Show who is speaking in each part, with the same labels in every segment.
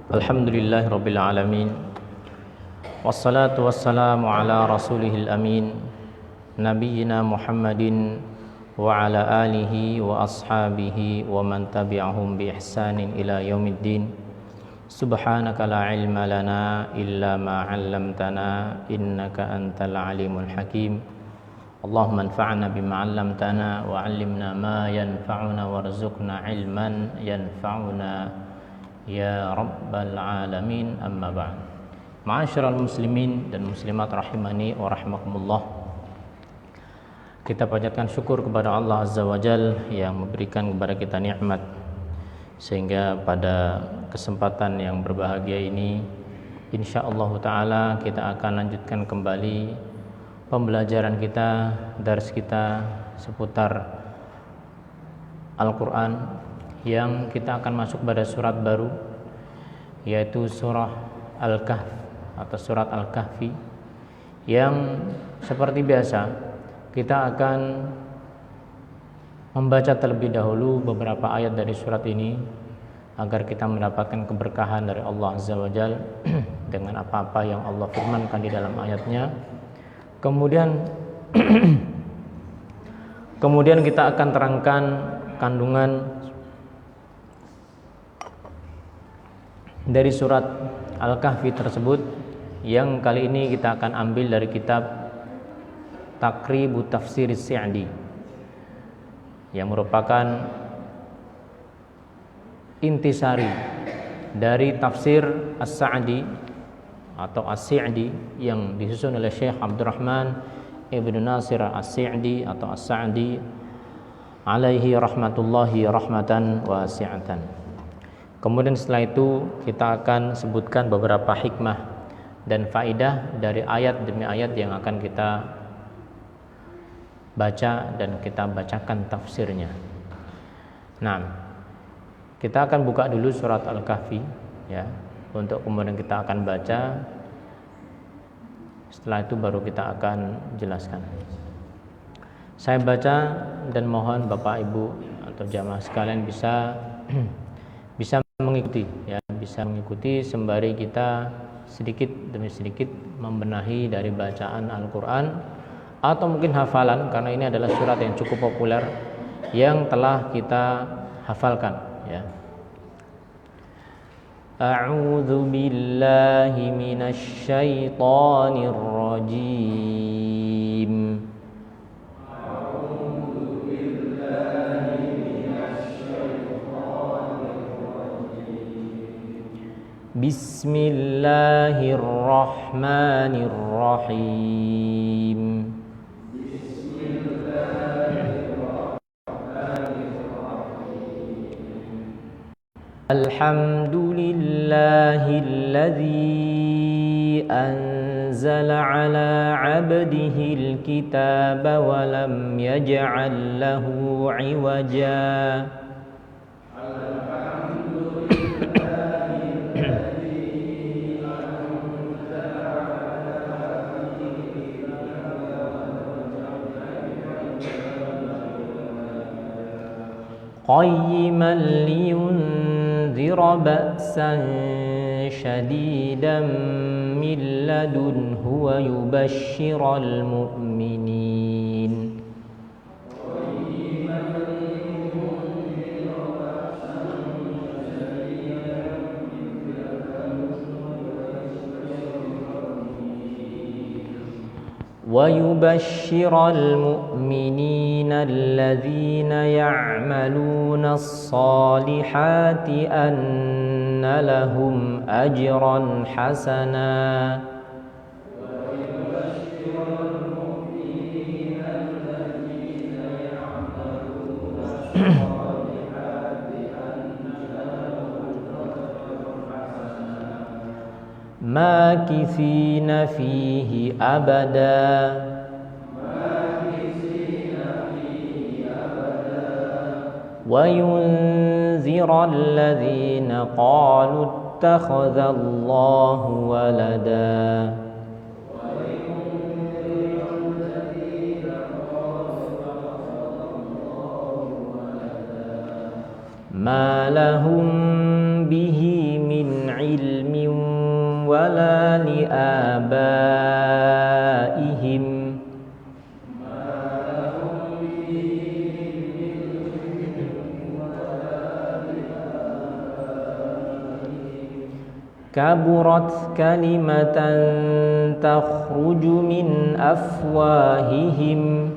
Speaker 1: Alhamdulillahirabbil alamin. Wassalatu wassalamu ala rasulihil amin, nabiyyina Muhammadin wa ala alihi wa ashabihi wa man tabi'ahum bi ihsanin ila yaumiddin. Subhanaka la ilma lana illa ma 'allamtana innaka antal alimul hakim. Allahumma anfa'na bima 'allamtana wa 'allimna ma yanfa'una warzuqna ilman yanfa'una ya rabbal alamin, amma ba'd. Ma'asyiral muslimin dan muslimat rahimani wa rahimakumullah. Kita panjatkan syukur kepada Allah Azza wa Jal yang memberikan kepada kita nikmat sehingga pada kesempatan yang berbahagia ini insyaallah taala kita akan lanjutkan kembali pembelajaran kita, dars kita seputar Al-Qur'an, yang kita akan masuk pada surat baru, yaitu surah Al-Kahf atau surat Al-Kahfi, yang seperti biasa kita akan membaca terlebih dahulu beberapa ayat dari surat ini agar kita mendapatkan keberkahan dari Allah Azza wa Jal dengan apa-apa yang Allah firmankan di dalam ayatnya. Kemudian kita akan terangkan kandungan dari surat Al-Kahfi tersebut, yang kali ini kita akan ambil dari kitab Taqribu Tafsir As-Sa'di, yang merupakan intisari dari tafsir As-Sa'di atau As-Sa'di yang disusun oleh Syekh Abdurrahman Ibn Nasir As-Sa'di atau As-Sa'di alaihi rahmatullahi rahmatan wasi'atan. Kemudian setelah itu kita akan sebutkan beberapa hikmah dan faidah dari ayat demi ayat yang akan kita baca dan kita bacakan tafsirnya. Nah, kita akan buka dulu surat Al-Kahfi ya, untuk kemudian kita akan baca. Setelah itu baru kita akan jelaskan. Saya baca dan mohon Bapak Ibu atau jamaah sekalian bisa mengikuti ya, bisa mengikuti sembari kita sedikit demi sedikit membenahi dari bacaan Al-Qur'an atau mungkin hafalan, karena ini adalah surat yang cukup populer yang telah kita hafalkan ya. A'udzu billahi minasy syaithanir rajim. Bismillahirrahmanirrahim. Alhamdulillahilladzi anzala ala 'abdihil kitaba wa lam yaj'al lahu 'iwaja. qayyiman liyunzira ba'san syadidan min ladunhu wa yubashshiral mu'minin. وَيُبَشِّرَ الْمُؤْمِنِينَ الَّذِينَ يَعْمَلُونَ الصَّالِحَاتِ أَنَّ لَهُمْ أَجْرًا حَسَنًا. مَاكِثِينَ فِيهِ أَبَدًا. وَيُنذِرَ الَّذِينَ قَالُوا اتَّخَذَ اللَّهُ وَلَدًا. مَا لَهُم بِهِ مِنْ عِلْمٍ ولا لآبائهم كبرت كلمة تخرج من أفواههم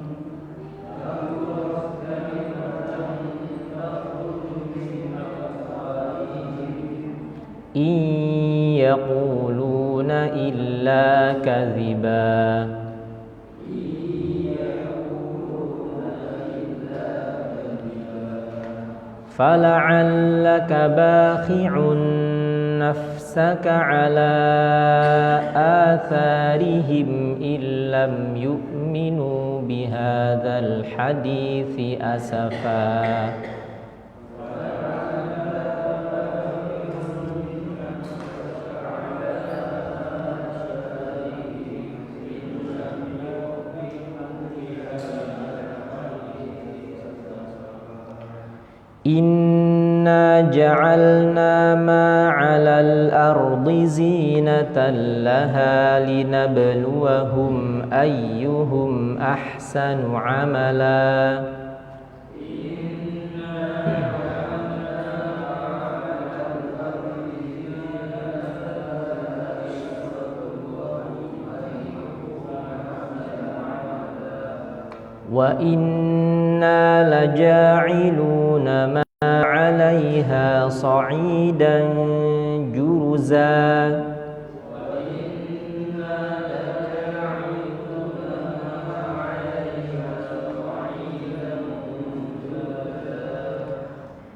Speaker 1: إن يقولون إلا كذبا فلعلك باخع نفسك على آثارهم إن لم يؤمنوا بهذا الحديث أسفا إنا جعلنا ما على الأرض زينة لها لنبلوهم أيهم أحسن عملا وإنا لجاعلون ما عليها صعيدا جرزا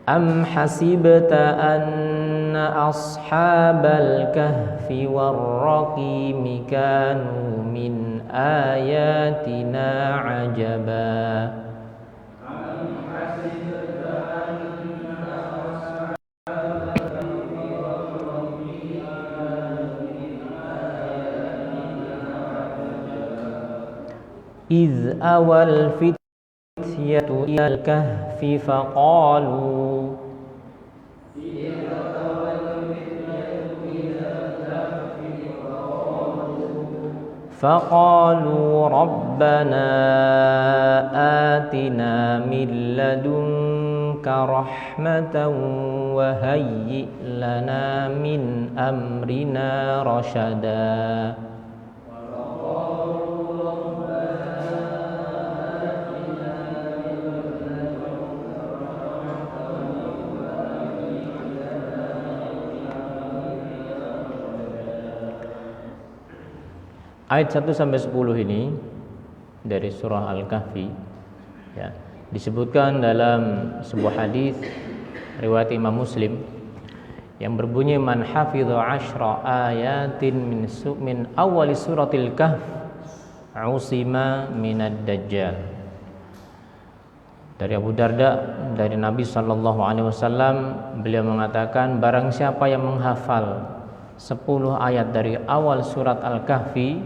Speaker 1: أم حسبت أن أصحاب الكهف والرقيم كانوا من آياتنا عجبا إذ أوى الفتية إلى الكهف فقالوا ربنا آتنا من لدنك رحمة وهيئ لنا من أمرنا رشدا Ayat 1-10 ini dari surah Al-Kahfi ya, disebutkan dalam sebuah hadis riwayat Imam Muslim yang berbunyi man hafidha 'ashra ayatin min awwali suratil kahf usima minad dajjal. Dari Abu Darda dari Nabi sallallahu alaihi wasallam beliau mengatakan barang siapa yang menghafal 10 ayat dari awal surat Al-Kahfi,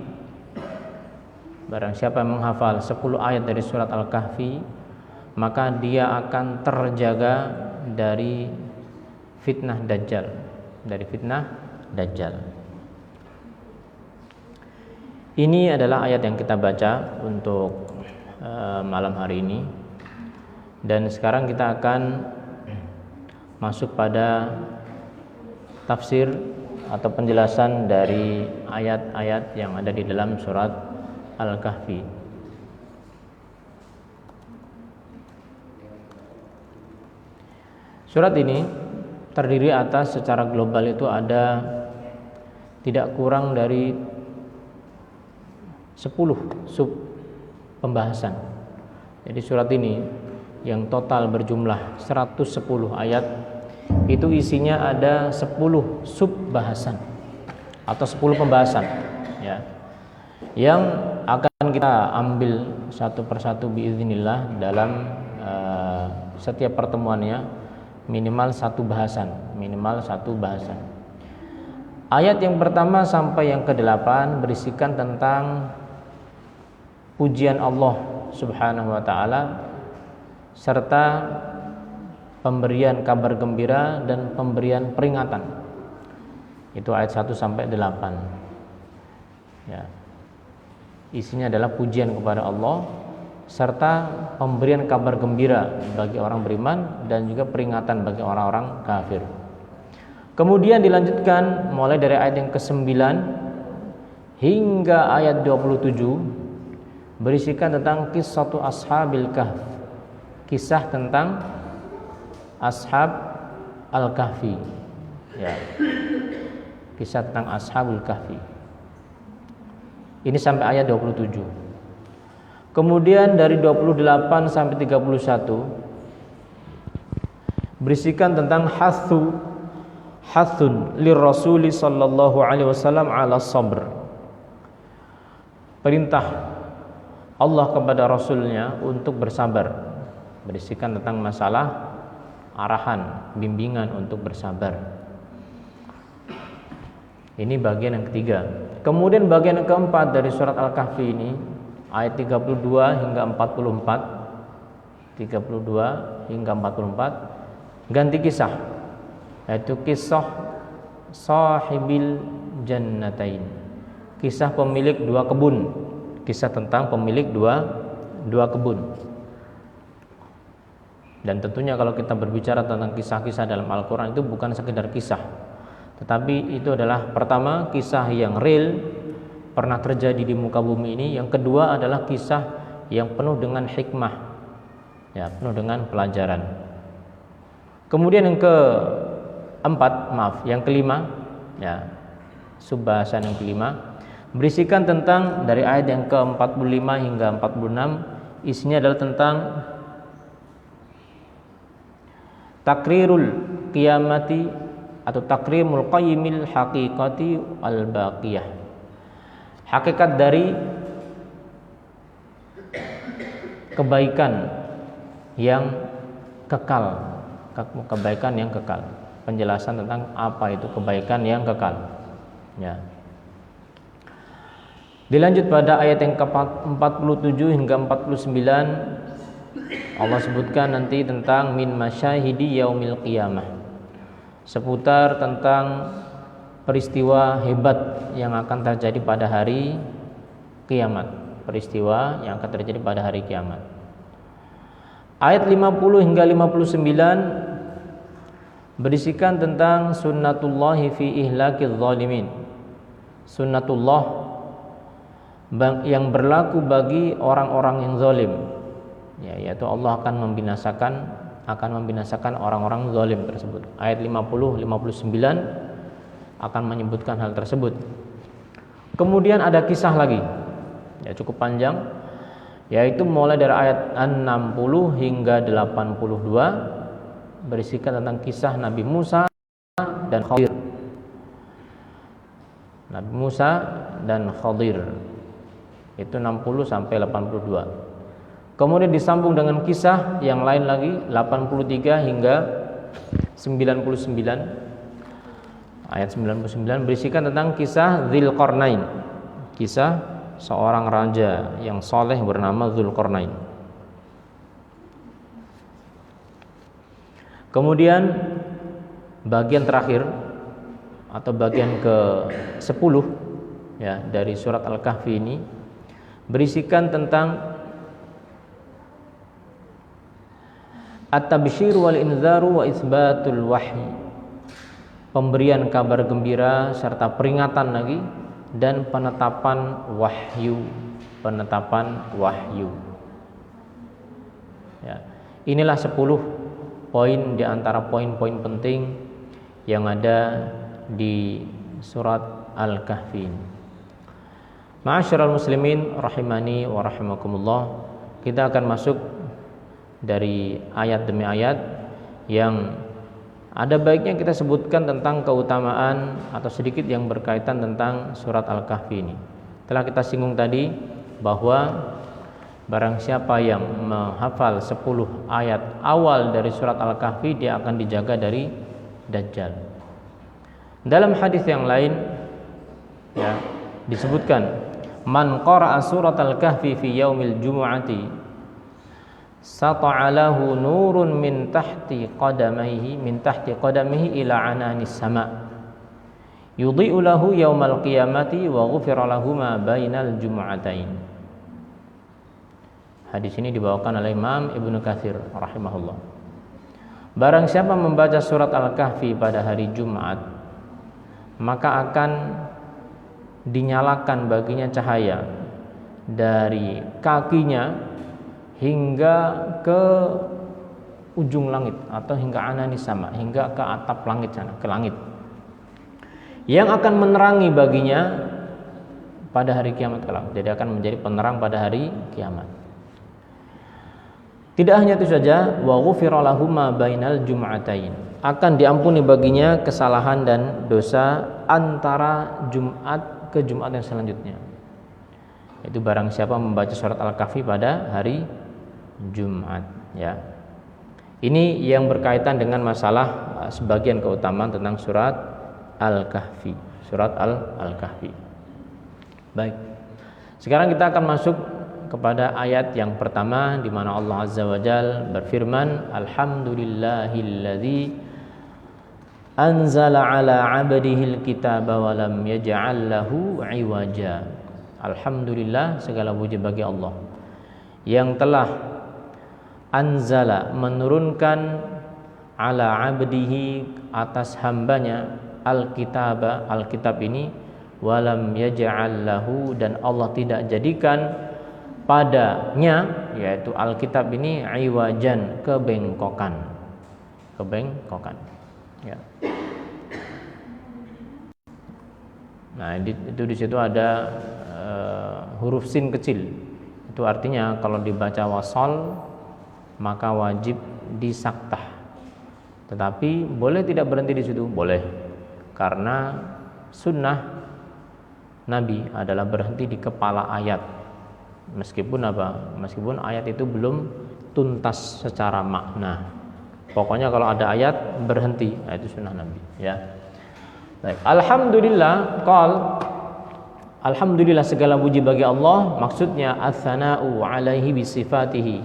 Speaker 1: barang siapa yang menghafal 10 ayat dari surat Al-Kahfi, maka dia akan terjaga dari fitnah Dajjal, Ini adalah ayat yang kita baca untuk malam hari ini. Dan sekarang kita akan masuk pada tafsir atau penjelasan dari ayat-ayat yang ada di dalam surat Al-Kahfi. Surat ini terdiri atas secara global itu ada tidak kurang dari 10 sub pembahasan. Jadi surat ini yang total berjumlah 110 ayat itu isinya ada 10 sub bahasan atau 10 pembahasan ya, yang akan kita ambil satu persatu biiznillah dalam setiap pertemuannya minimal satu bahasan. Ayat yang pertama sampai yang ke-8 berisikan tentang pujian Allah Subhanahu wa taala serta pemberian kabar gembira dan pemberian peringatan. Itu ayat 1 sampai 8. Ya. Isinya adalah pujian kepada Allah serta pemberian kabar gembira bagi orang beriman dan juga peringatan bagi orang-orang kafir. Kemudian dilanjutkan mulai dari ayat yang ke-9 hingga ayat 27 berisikan tentang kisah ashabil kahf. Kisah tentang ashab al-kahfi. Ya. Kisah tentang ashabul kahfi. Ini sampai ayat 27. Kemudian dari 28 sampai 31 berisikan tentang hathun lirrasuli sallallahu alaihi wasallam ala sabr. Perintah Allah kepada Rasulnya untuk bersabar. Berisikan tentang masalah arahan, bimbingan untuk bersabar. Ini bagian yang ketiga. Kemudian bagian yang keempat dari surat Al-Kahfi ini ayat 32 hingga 44. 32 hingga 44 ganti kisah, yaitu kisah sahibil jannatain. Kisah pemilik dua kebun. Kisah tentang pemilik dua kebun. Dan tentunya kalau kita berbicara tentang kisah-kisah dalam Al-Quran itu bukan sekedar kisah, tetapi itu adalah pertama kisah yang real pernah terjadi di muka bumi ini. Yang kedua adalah kisah yang penuh dengan hikmah, ya, penuh dengan pelajaran. Kemudian yang yang kelima, ya, subbahasan yang kelima berisikan tentang dari ayat yang ke-45 hingga 46. Isinya adalah tentang takrirul qiyamati atau takrimul qayyimil haqiqati al-baqiyah. Hakikat dari kebaikan yang kekal. Kebaikan yang kekal. Penjelasan tentang apa itu kebaikan yang kekal. Ya. Dilanjut pada ayat yang ke-47 hingga 49. Allah sebutkan nanti tentang min masyahidi yaumil qiyamah, seputar tentang peristiwa hebat yang akan terjadi pada hari kiamat. Peristiwa yang akan terjadi pada hari kiamat. Ayat 50 hingga 59 berisikan tentang sunnatullahi fi ihlakil zalimin. Sunnatullah yang berlaku bagi orang-orang yang zalim, ya, yaitu Allah akan membinasakan orang-orang zalim tersebut. Ayat 50-59 akan menyebutkan hal tersebut. Kemudian ada kisah lagi, ya, cukup panjang, yaitu mulai dari ayat 60 hingga 82 berisikan tentang kisah Nabi Musa dan Khadir. Nabi Musa dan Khadir itu 60 sampai 82. Kemudian disambung dengan kisah yang lain lagi 83 hingga 99. Ayat 99 berisikan tentang kisah Dzulqarnain. Kisah seorang raja yang soleh bernama Dzulqarnain. Kemudian bagian terakhir atau bagian ke-10, ya, dari surat Al-Kahfi ini berisikan tentang at-tabsyir wal inzaru wa isbatul wahyi, pemberian kabar gembira serta peringatan lagi dan penetapan wahyu. Ya, inilah 10 poin di antara poin-poin penting yang ada di surat Al-Kahfi. Ma'asyiral muslimin rahimani wa rahimakumullah, kita akan masuk dari ayat demi ayat yang ada baiknya kita sebutkan tentang keutamaan atau sedikit yang berkaitan tentang surat Al-Kahfi ini. Telah kita singgung tadi bahwa barang siapa yang menghafal 10 ayat awal dari surat Al-Kahfi, dia akan dijaga dari Dajjal. Dalam hadis yang lain, ya, disebutkan man qara'a surat Al-Kahfi fi yaumil jumu'ati sata'alahu nurun min tahti qadamihi ila ananis sama yudhi'u lahu yaumal qiyamati wa ghufira lahu ma bainal jum'atain. Hadis ini dibawakan oleh Imam Ibnu Katsir rahimahullah. Barang siapa membaca surat Al-Kahfi pada hari Jumat, maka akan dinyalakan baginya cahaya dari kakinya hingga ke ujung langit atau hingga ananis sama, hingga ke atap langit sana, ke langit, yang akan menerangi baginya pada hari kiamat kelak. Jadi akan menjadi penerang pada hari kiamat. Tidak hanya itu saja, wa ghufira lahu ma bainal jum'atain, akan diampuni baginya kesalahan dan dosa antara Jumat ke Jumat yang selanjutnya. Itu barang siapa membaca surat Al-Kahfi pada hari Jumat, ya. Ini yang berkaitan dengan masalah sebagian keutamaan tentang surat Al-Kahfi, surat Al-Kahfi. Baik. Sekarang kita akan masuk kepada ayat yang pertama, di mana Allah Azza wa Jalla berfirman, alhamdulillahilladzi anzala ala 'abdihil kitaba wa lam yaj'al lahu 'iwaja. Alhamdulillah, segala puji bagi Allah yang telah anzala, menurunkan, ala 'abdihi, atas hambanya, alkitab ini, wa lam yaj'al lahu, dan Allah tidak jadikan padanya, yaitu Alkitab ini, iwajan, kebengkokan, ya. Nah, itu di situ ada huruf sin kecil. Itu artinya kalau dibaca wasol maka wajib disaktah. Tetapi boleh tidak berhenti di situ, boleh, karena sunnah Nabi adalah berhenti di kepala ayat. Meskipun ayat itu belum tuntas secara makna. Pokoknya kalau ada ayat berhenti, nah itu sunnah Nabi, ya. Baik. Alhamdulillah, segala puji bagi Allah, maksudnya ats-tsana'u 'alaihi bi sifatihi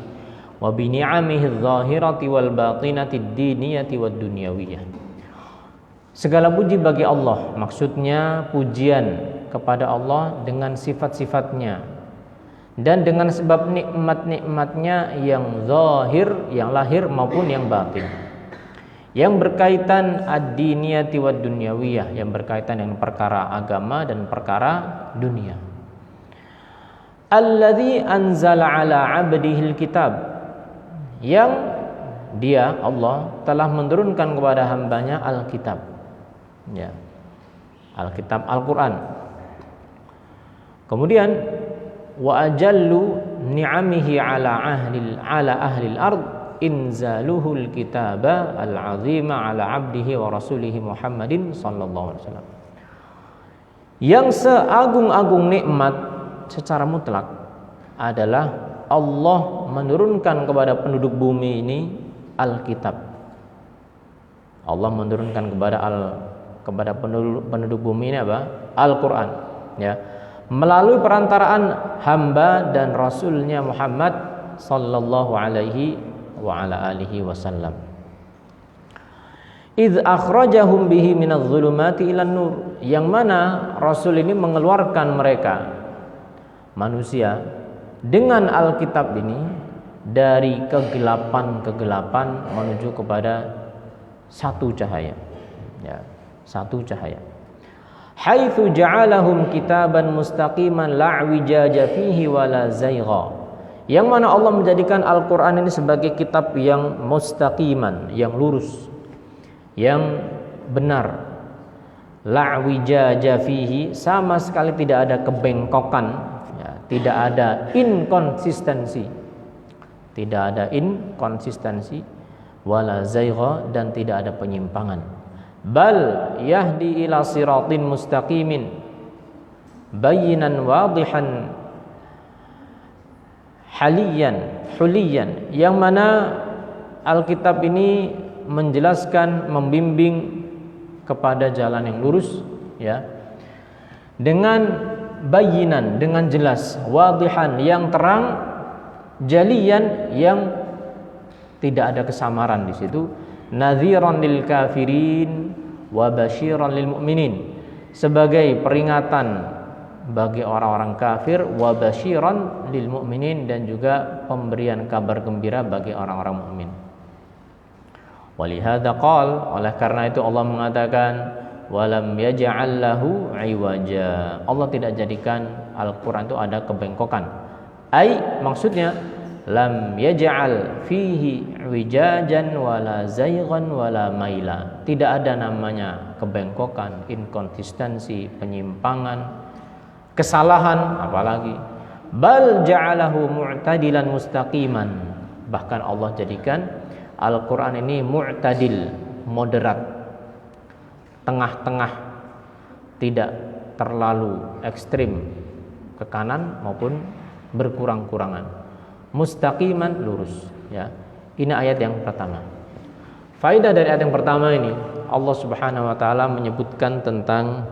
Speaker 1: wa bi ni'amihi adh-dhahirati wal batinati ad-diniyati wad dunyawiyah. Segala puji bagi Allah, maksudnya pujian kepada Allah dengan sifat-sifatnya dan dengan sebab nikmat-nikmatnya yang zahir, yang lahir maupun yang batin, yang berkaitan ad-diniyati wad dunyawiyah, yang berkaitan dengan perkara agama dan perkara dunia. Alladzi anzala ala 'abdihil kitab, yang dia, Allah, telah menurunkan kepada hambanya Alkitab, ya, Alkitab, Al-Quran. Kemudian wa ajallu ni'amihi ala ahlil ard inzaluhul kitaba al-'azima ala 'abdihi wa rasulihi Muhammadin sallallahu alaihi wasallam. Yang seagung-agung nikmat secara mutlak adalah Allah menurunkan kepada penduduk bumi ini Alkitab. Allah menurunkan kepada penduduk bumi ini apa? Al-Quran, ya, melalui perantaraan hamba dan rasulnya Muhammad sallallahu alaihi wa ala alihi wasallam. Idz akhrajahum bihi minadh dhulumati ilan nur, yang mana rasul ini mengeluarkan mereka manusia dengan Alkitab ini dari kegelapan menuju kepada satu cahaya, ya, satu cahaya. Haitsu ja'alahum kitaban mustaqiman la wijaja fihi wala zaigha, yang mana Allah menjadikan Al-Qur'an ini sebagai kitab yang mustaqiman, yang lurus, yang benar. La wijaja fihi, sama sekali tidak ada kebengkokan, ya, tidak ada inkonsistensi, wala zaigha, dan tidak ada penyimpangan. Bal yahdi ila siratin mustaqimin bayinan wadihan huliyan, yang mana Alkitab ini menjelaskan, membimbing kepada jalan yang lurus, ya, dengan bayinan, dengan jelas, wadihan, yang terang, jaliyan, yang tidak ada kesamaran di situ, nadhiran lil kafirin wa basyiran lil mu'minin, sebagai peringatan bagi orang-orang kafir, wa basyiran lil mu'minin, dan juga pemberian kabar gembira bagi orang-orang mukmin. Walihada qala, oleh karena itu Allah mengatakan walam yaj'al lahu iwaja. Allah tidak jadikan Al-Qur'an itu ada kebengkokan. Maksudnya lam yaj'al fihi wijajan wala zaygan wala maila. Tidak ada namanya kebengkokan, inkonsistensi, penyimpangan, kesalahan, apalagi bal ja'alahu mu'tadilan mustaqiman. Bahkan Allah jadikan Al-Quran ini mu'tadil, moderat, tengah-tengah, tidak terlalu ekstrim ke kanan maupun berkurang-kurangan, mustaqiman, lurus, ya. Ini ayat yang pertama. Faedah dari ayat yang pertama ini, Allah Subhanahu wa taala menyebutkan tentang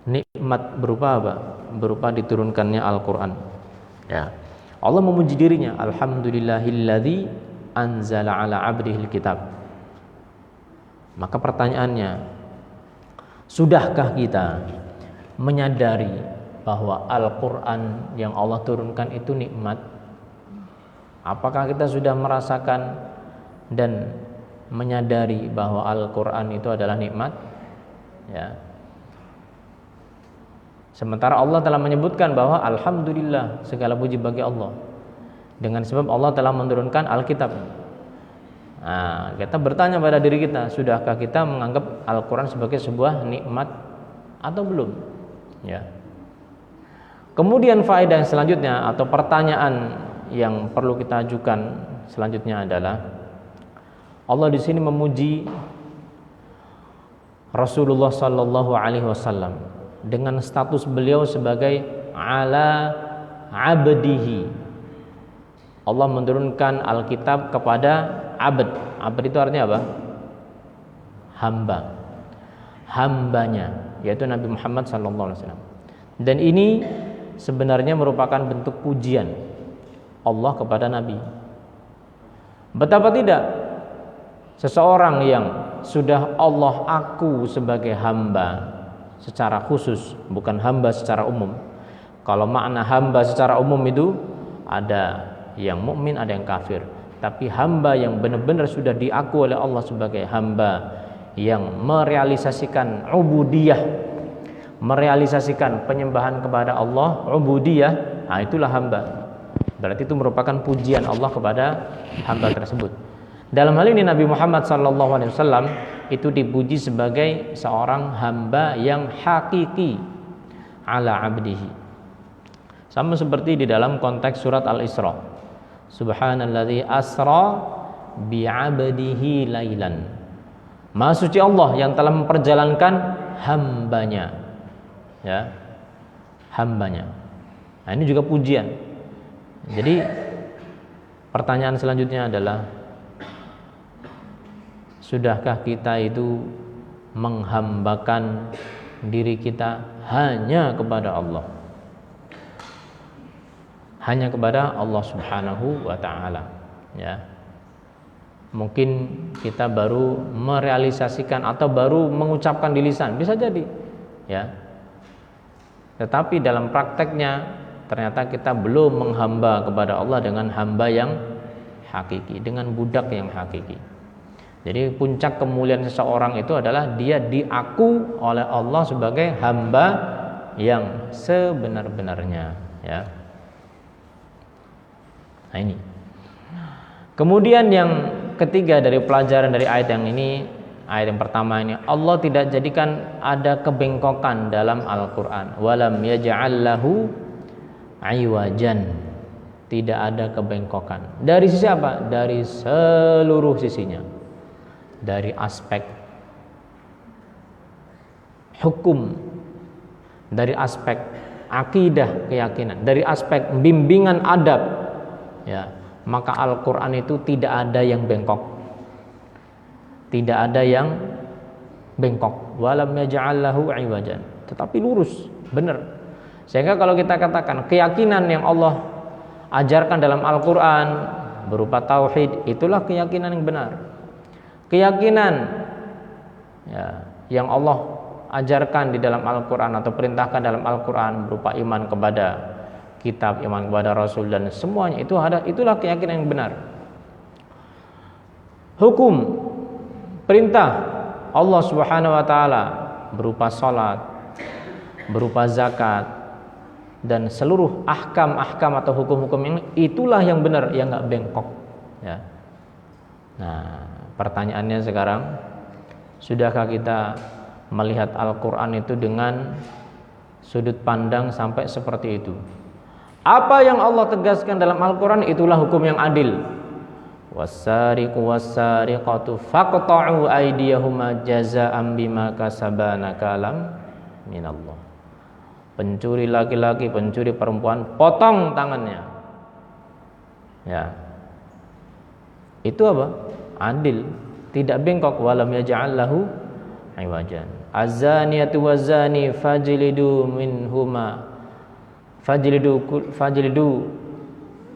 Speaker 1: nikmat berupa apa? Berupa diturunkannya Al-Qur'an. Ya. Allah memuji dirinya, alhamdulillahilladzi anzala ala 'abdihil kitab. Maka pertanyaannya, sudahkah kita menyadari bahwa Al-Qur'an yang Allah turunkan itu nikmat? Apakah kita sudah merasakan dan menyadari bahwa Al-Qur'an itu adalah nikmat? Ya. Sementara Allah telah menyebutkan bahwa alhamdulillah, segala puji bagi Allah, dengan sebab Allah telah menurunkan Alkitab. Nah, kita bertanya pada diri kita, sudahkah kita menganggap Al-Quran sebagai sebuah nikmat atau belum? Ya. Kemudian faedah yang selanjutnya atau pertanyaan yang perlu kita ajukan selanjutnya adalah, Allah di sini memuji Rasulullah Sallallahu Alaihi Wasallam dengan status beliau sebagai ala abdihi. Allah menurunkan Alkitab kepada abd. Abd itu artinya apa? Hamba. Hambanya, yaitu Nabi Muhammad SAW. Dan ini sebenarnya merupakan bentuk pujian Allah kepada Nabi. Betapa tidak seseorang yang sudah Allah aku sebagai hamba secara khusus, bukan hamba secara umum. Kalau makna hamba secara umum itu ada yang mukmin, ada yang kafir. Tapi hamba yang benar-benar sudah diaku oleh Allah sebagai hamba yang merealisasikan ubudiyah, merealisasikan penyembahan kepada Allah, ubudiyah, nah itulah hamba. Berarti itu merupakan pujian Allah kepada hamba tersebut. Dalam hal ini Nabi Muhammad SAW itu dipuji sebagai seorang hamba yang hakiki ala abdihi. Sama seperti di dalam konteks surat Al-Isra. Subhanalladzi asra bi'abdihi lailan. Maha suci Allah yang telah memperjalankan hambanya. Ya. Hambanya. Nah, ini juga pujian. Jadi pertanyaan selanjutnya adalah, sudahkah kita itu menghambakan diri kita hanya kepada Allah? Hanya kepada Allah Subhanahu wa ta'ala, ya. Mungkin kita baru merealisasikan atau baru mengucapkan di lisan, bisa jadi, ya. Tetapi dalam prakteknya ternyata kita belum menghamba kepada Allah dengan hamba yang hakiki, dengan budak yang hakiki. Jadi puncak kemuliaan seseorang itu adalah dia diaku oleh Allah sebagai hamba yang sebenar-benarnya, ya. Nah, ini. Kemudian yang ketiga dari pelajaran dari ayat yang ini, ayat yang pertama ini, Allah tidak jadikan ada kebengkokan dalam Al-Qur'an. Walam yaj'al lahu iwajan. Tidak ada kebengkokan. Dari sisi apa? Dari seluruh sisinya. Dari aspek hukum, dari aspek akidah, keyakinan, dari aspek bimbingan adab, ya, maka Al-Qur'an itu tidak ada yang bengkok. Tidak ada yang bengkok. Walam yaj'al lahu iwajan. Tetapi lurus, benar. Sehingga kalau kita katakan keyakinan yang Allah ajarkan dalam Al-Qur'an berupa tauhid, itulah keyakinan yang benar. Keyakinan, ya, yang Allah ajarkan di dalam Al-Quran atau perintahkan dalam Al-Quran berupa iman kepada kitab, iman kepada Rasul dan semuanya itulah keyakinan yang benar. Hukum perintah Allah Subhanahu wa taala berupa salat, berupa zakat dan seluruh ahkam-ahkam atau hukum-hukum ini itulah yang benar, yang enggak bengkok ya. Nah, pertanyaannya sekarang, sudahkah kita melihat Al-Quran itu dengan sudut pandang sampai seperti itu? Apa yang Allah tegaskan dalam Al-Quran itulah hukum yang adil. Wassariqu wassariqatu faqta'u aydiyahuma jazaa'an bima kasaba nakalam minallah. Pencuri laki-laki, pencuri perempuan, potong tangannya. Ya. Itu apa? Adil, tidak bengkok. Walam yaj'al lahu iwajan. Azaniyatu wazani fajlidu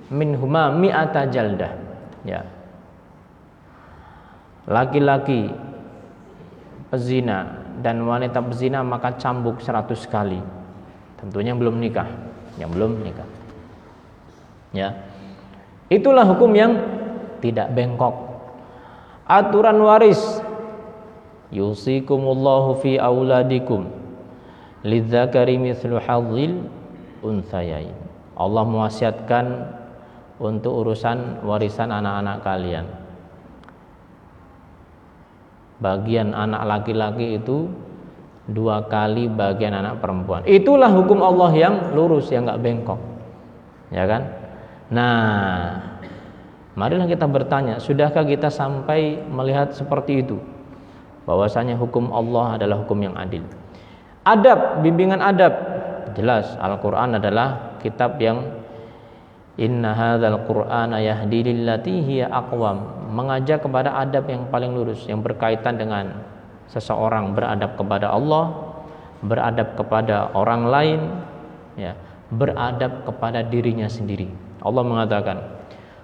Speaker 1: minhuma mi'ata jaldah. Ya. Laki-laki pezina dan wanita pezina maka cambuk 100 kali. Tentunya yang belum nikah, Ya. Itulah hukum yang tidak bengkok. Aturan waris, yusikumullahu fi auladikum lidzakari mithlu hadzil unthayain. Allah mewasiatkan untuk urusan warisan anak-anak kalian. Bagian anak laki-laki itu 2 kali bagian anak perempuan. Itulah hukum Allah yang lurus, yang enggak bengkok. Ya kan? Nah, marilah kita bertanya, sudahkah kita sampai melihat seperti itu? Bahwasanya hukum Allah adalah hukum yang adil. Adab, bimbingan adab. Jelas Al-Qur'an adalah kitab yang inna hadzal qur'ana yahdi lillati hiya aqwam, mengajak kepada adab yang paling lurus yang berkaitan dengan seseorang beradab kepada Allah, beradab kepada orang lain, ya, beradab kepada dirinya sendiri. Allah mengatakan,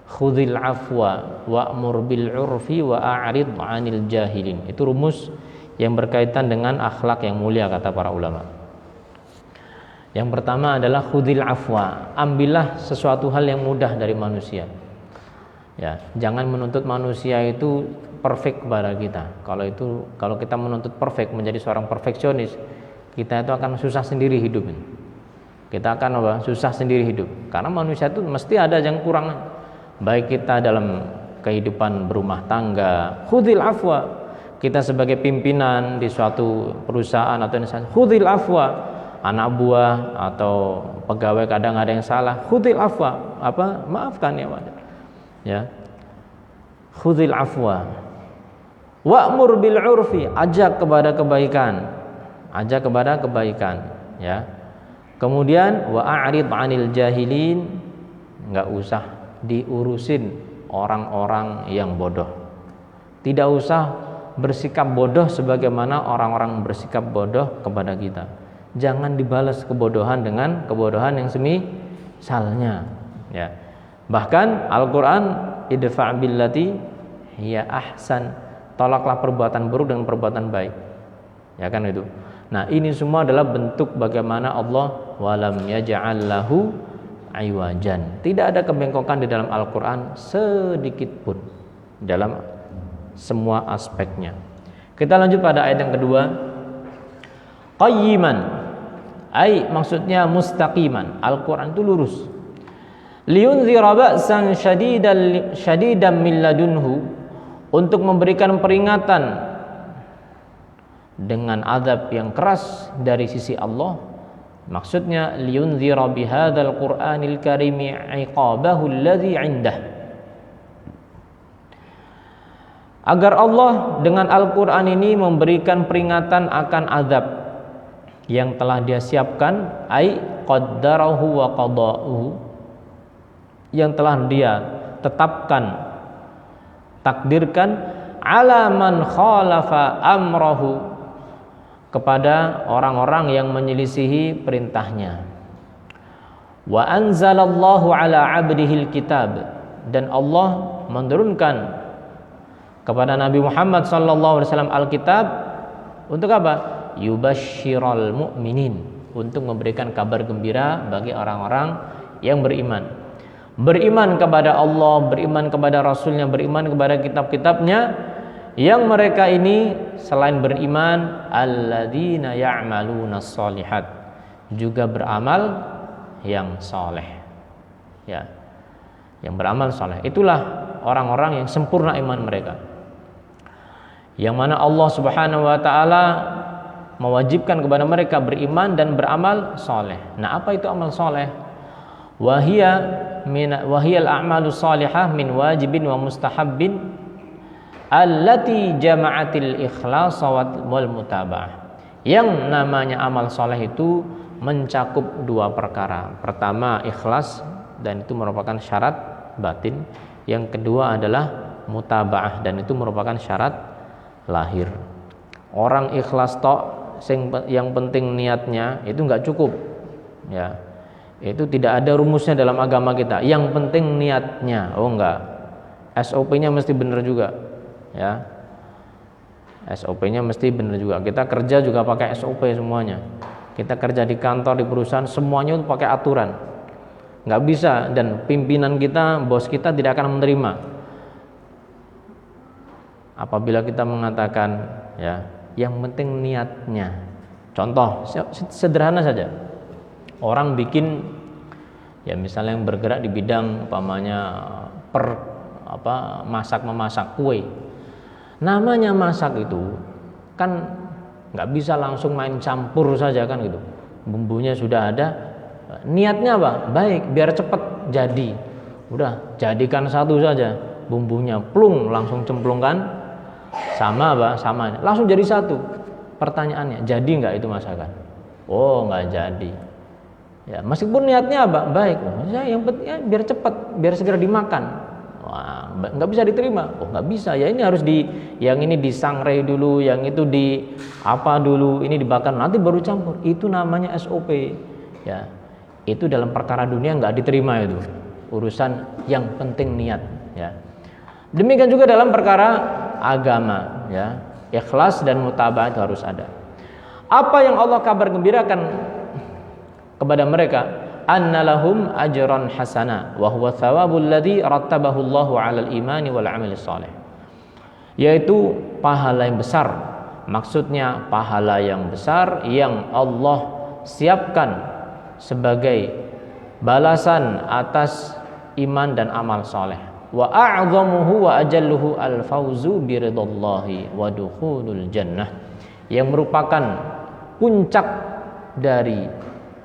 Speaker 1: khudhil afwa wa'mur bil 'urfi wa a'rid 'anil jahilin. Itu rumus yang berkaitan dengan akhlak yang mulia, kata para ulama. Yang pertama adalah khudhil afwa, ambillah sesuatu hal yang mudah dari manusia. Ya, jangan menuntut manusia itu perfect kepada kita. Kalau kita menuntut perfect, menjadi seorang perfeksionis, kita itu akan susah sendiri hidup. Kita akan susah sendiri hidup. Karena manusia itu mesti ada yang kurang. Baik kita dalam kehidupan berumah tangga, khudhil afwa. Kita sebagai pimpinan di suatu perusahaan atau instansi, khudhil afwa. Anak buah atau pegawai kadang ada yang salah, khudhil afwa. Maafkan ya, wajar. Ya. Khudhil afwa. Wa'mur bil 'urfi, ajak kepada kebaikan. Ya. Kemudian wa a'rid 'anil jahilin, enggak usah diurusin orang-orang yang bodoh. Tidak usah bersikap bodoh sebagaimana orang-orang bersikap bodoh kepada kita. Jangan dibalas kebodohan dengan kebodohan yang semisalnya, ya. Bahkan Al-Qur'an, idfa' billati hiya ahsan, tolaklah perbuatan buruk dengan perbuatan baik. Ya kan itu. Nah, ini semua adalah bentuk bagaimana Allah walam yaj'al lahu iwajan. Tidak ada kebengkokan di dalam Al-Qur'an sedikit pun dalam semua aspeknya. Kita lanjut pada ayat yang kedua. Qayyiman, maksudnya mustaqiman. Al-Qur'an itu lurus. Liyunzira ba'san syadidan min ladunhu, untuk memberikan peringatan dengan azab yang keras dari sisi Allah. Maksudnya liyunzira bihadzal qur'anil karimi iqabahu alladhi 'indah, agar Allah dengan Al-Qur'an ini memberikan peringatan akan azab yang telah dia siapkan, qaddarahu wa qada'uhu, yang telah dia tetapkan, takdirkan, ala man khalafa amrahu, kepada orang-orang yang menyelisihi perintahnya. Wa anzalallahu ala 'abdihil kitab, dan Allah menurunkan kepada Nabi Muhammad sallallahu alaihi wasallam Alkitab untuk apa? Yubashsyiral mu'minin, untuk memberikan kabar gembira bagi orang-orang yang beriman. Beriman kepada Allah, beriman kepada Rasulnya, beriman kepada kitab-kitabnya, yang mereka ini selain beriman, alladzina ya'malunas shalihat, juga beramal yang saleh. Ya. Yang beramal saleh. Itulah orang-orang yang sempurna iman mereka. Yang mana Allah Subhanahu wa taala mewajibkan kepada mereka beriman dan beramal saleh. Nah, apa itu amal saleh? Wahiyal a'malu salihah min wajibin wa mustahabbin allati jama'atil ikhlas wal mutaba'ah. Yang namanya amal saleh itu mencakup dua perkara. Pertama, ikhlas, dan itu merupakan syarat batin. Yang kedua adalah mutaba'ah, dan itu merupakan syarat lahir. Orang ikhlas tok, yang penting niatnya, itu enggak cukup. Ya. Itu tidak ada rumusnya dalam agama kita. Yang penting niatnya. Oh enggak. SOP-nya mesti benar juga. Ya. SOP-nya mesti benar juga. Kita kerja juga pakai SOP semuanya. Kita kerja di kantor, di perusahaan, semuanya itu pakai aturan. Enggak bisa, dan pimpinan kita, bos kita tidak akan menerima apabila kita mengatakan, ya, yang penting niatnya. Contoh sederhana saja. Orang bikin, ya misalnya yang bergerak di bidang umpamanya memasak kue. Namanya masak itu kan nggak bisa langsung main campur saja kan gitu. Bumbunya sudah ada, niatnya apa? Baik, biar cepat jadi. Udah, jadikan satu saja. Bumbunya plung, langsung cemplungkan. Sama apa? Sama. Langsung jadi satu. Pertanyaannya, jadi nggak itu masakan? Oh, nggak jadi. Ya, meskipun niatnya apa? Baik. Yang penting ya, biar cepat, biar segera dimakan. Wah, nggak bisa diterima. Oh, nggak bisa. Ya ini harus yang ini disangrai dulu, yang itu di apa dulu, ini dibakar, nanti baru campur. Itu namanya SOP. Ya, itu dalam perkara dunia nggak diterima itu. Urusan yang penting niat. Ya. Demikian juga dalam perkara agama. Ya, ikhlas dan mutaba'ah itu harus ada. Apa yang Allah kabar gembirakan kepada mereka, annalahum ajran hasana wa huwa thawabul ladzi rattabahu Allahu 'alal imani wal 'amali shalih, yaitu pahala yang besar. Maksudnya pahala yang besar yang Allah siapkan sebagai balasan atas iman dan amal saleh. Wa a'zamuhu wa ajalluhu al-fawzu biridallahi wa dukhulul jannah, yang merupakan puncak dari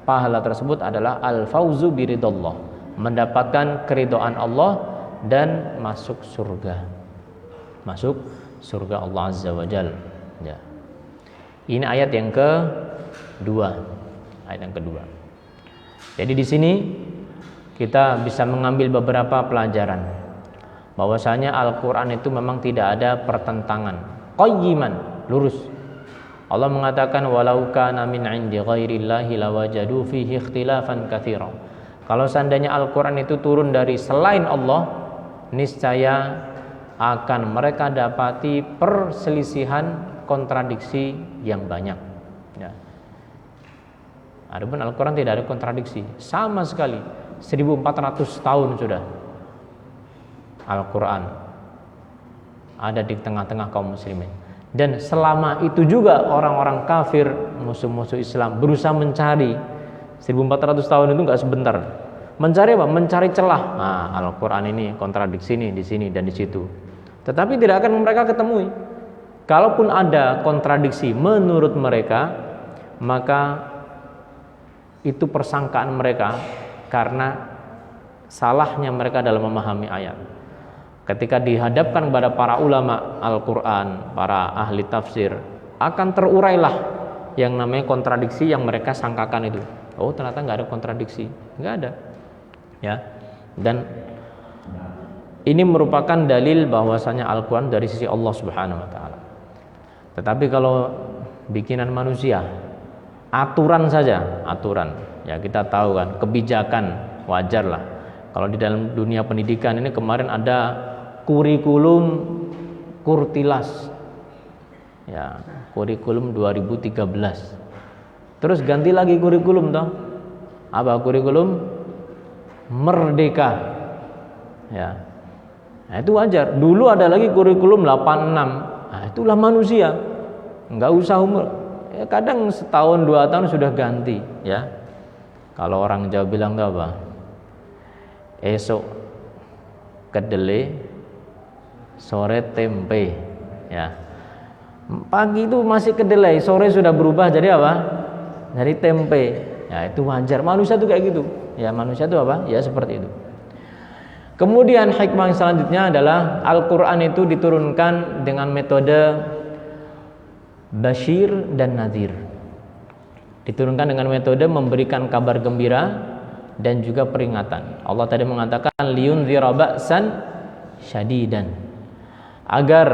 Speaker 1: pahala tersebut adalah al-fauzu biridallah, mendapatkan keridhaan Allah dan masuk surga. Masuk surga Allah Azza wa Jalla. Ya. Ini ayat yang kedua. Ayat yang kedua. Jadi di sini kita bisa mengambil beberapa pelajaran. Bahwasanya Al-Qur'an itu memang tidak ada pertentangan. Qayyiman, lurus. Allah mengatakan walau kana min 'indi ghairillahi lawajadu fihi ikhtilafan katsiran. Kalau seandainya Al-Qur'an itu turun dari selain Allah, niscaya akan mereka dapati perselisihan, kontradiksi yang banyak. Ya. Adapun Al-Qur'an tidak ada kontradiksi sama sekali. 1400 tahun sudah Al-Qur'an ada di tengah-tengah kaum muslimin. Dan selama itu juga orang-orang kafir, musuh-musuh Islam berusaha mencari. 1400 tahun itu enggak sebentar. Mencari apa? Mencari celah. Nah, Al-Qur'an ini kontradiksi nih di sini dan di situ. Tetapi tidak akan mereka ketemui. Kalaupun ada kontradiksi menurut mereka, maka itu persangkaan mereka karena salahnya mereka dalam memahami ayat. Ketika dihadapkan kepada para ulama Al-Quran, para ahli tafsir, akan terurailah yang namanya kontradiksi yang mereka sangkakan itu. Oh, ternyata nggak ada kontradiksi, nggak ada. Ya, dan ini merupakan dalil bahwasanya Al-Quran dari sisi Allah Subhanahu Wa Taala. Tetapi kalau bikinan manusia, aturan saja, aturan. Ya kita tahu kan, kebijakan wajar lah. Kalau di dalam dunia pendidikan ini kemarin ada kurikulum kurtilas, ya kurikulum 2013. Terus ganti lagi kurikulum toh. Apa kurikulum? Merdeka. Ya. Nah, itu wajar. Dulu ada lagi kurikulum 86. Nah, itulah manusia. Enggak usah umur. Ya, kadang setahun 2 tahun sudah ganti, ya. Kalau orang Jawa bilang tuh apa? Esok kedelai, sore tempe, ya. Pagi itu masih kedelai, sore sudah berubah jadi apa? Jadi tempe. Ya, itu wajar. Manusia tuh kayak gitu. Ya, manusia itu apa? Ya seperti itu. Kemudian hikmah yang selanjutnya adalah Al-Qur'an itu diturunkan dengan metode Bashir dan Nadhir. Diturunkan dengan metode memberikan kabar gembira dan juga peringatan. Allah tadi mengatakan liyunzira ba'san syadidan, agar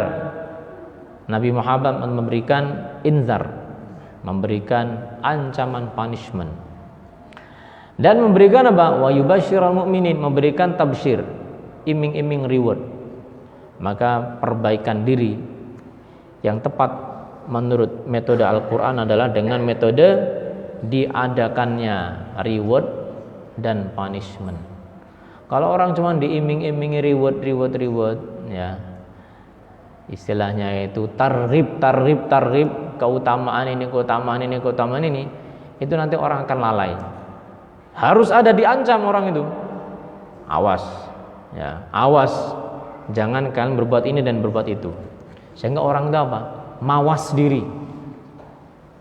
Speaker 1: Nabi Muhammad memberikan inzar, memberikan ancaman punishment, dan memberikan apa? Wa yubasyiral mu'minin, memberikan tabsyir, iming-iming reward. Maka perbaikan diri yang tepat menurut metode Al-Quran adalah dengan metode diadakannya reward dan punishment. Kalau orang cuma diiming-imingi reward, ya, istilahnya itu targhib, keutamaan ini, itu nanti orang akan lalai. Harus ada diancam orang itu. Awas, ya, awas, jangan kalian berbuat ini dan berbuat itu. Sehingga orang itu apa? Mawas diri.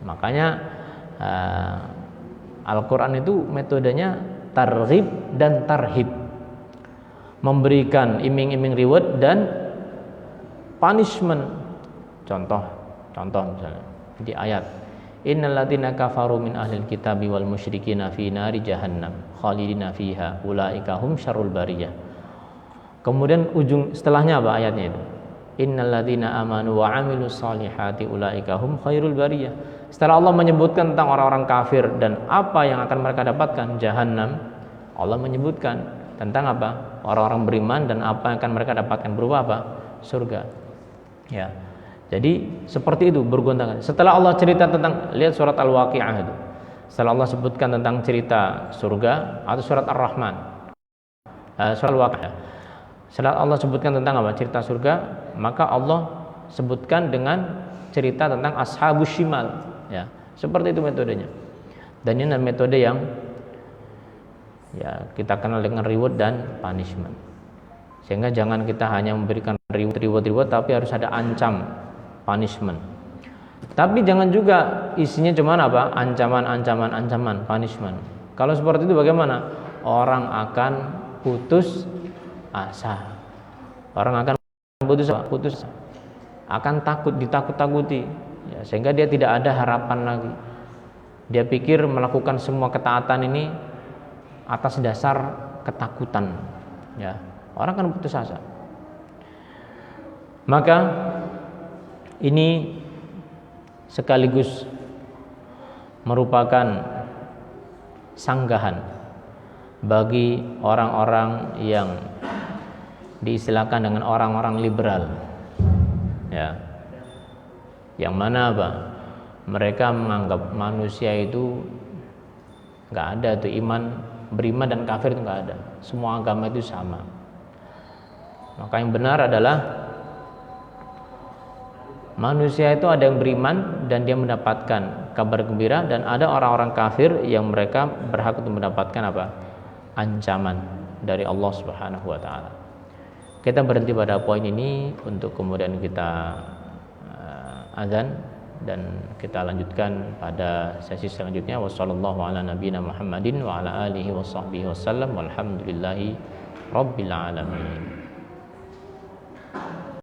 Speaker 1: Makanya Al-Quran itu metodenya targhib dan tarhib, memberikan iming-iming reward dan punishment. Contoh misalnya di ayat innal ladzina kafaru min ahlil kitabi wal musyrikina fi nari jahannam khalidina fiha ulaika hum syarrul bariyah. Kemudian ujung setelahnya apa ayatnya itu? Innal ladzina amanu wa amilus solihati ulaika hum khairul bariyah. Setelah Allah menyebutkan tentang orang-orang kafir dan apa yang akan mereka dapatkan, jahannam, Allah menyebutkan tentang apa? Orang-orang beriman dan apa yang akan mereka dapatkan berupa apa? Surga. Ya. Jadi seperti itu bergontangan. Setelah Allah cerita tentang, lihat surat Al-Waqi'ah itu. Setelah Allah sebutkan tentang cerita surga atau surat Ar-Rahman. Surat Al-Waqi'ah. Setelah Allah sebutkan tentang apa? Cerita surga, maka Allah sebutkan dengan cerita tentang ashabus shimal, ya. Seperti itu metodenya. Dan ini adalah metode yang ya kita kenal dengan reward dan punishment. Sehingga jangan kita hanya memberikan reward tapi harus ada ancam, punishment. Tapi jangan juga isinya cuma apa? Ancaman, punishment. Kalau seperti itu bagaimana? Orang akan putus asa. Orang akan putus asa. Akan takut, ditakut-takuti, ya, sehingga dia tidak ada harapan lagi. Dia pikir melakukan semua ketaatan ini atas dasar ketakutan, ya. Orang akan putus asa. Maka ini sekaligus merupakan sanggahan bagi orang-orang yang diistilahkan dengan orang-orang liberal, ya, yang mana apa? Mereka menganggap manusia itu nggak ada tuh beriman dan kafir itu nggak ada. Semua agama itu sama. Maka yang benar adalah manusia itu ada yang beriman dan dia mendapatkan kabar gembira, dan ada orang-orang kafir yang mereka berhak untuk mendapatkan apa? Ancaman dari Allah Subhanahu wa taala. Kita berhenti pada poin ini untuk kemudian kita azan dan kita lanjutkan pada sesi selanjutnya. Wassallallahu ala nabiyina Muhammadin wa ala alihi washabbihi wasallam walhamdulillahi rabbil alamin.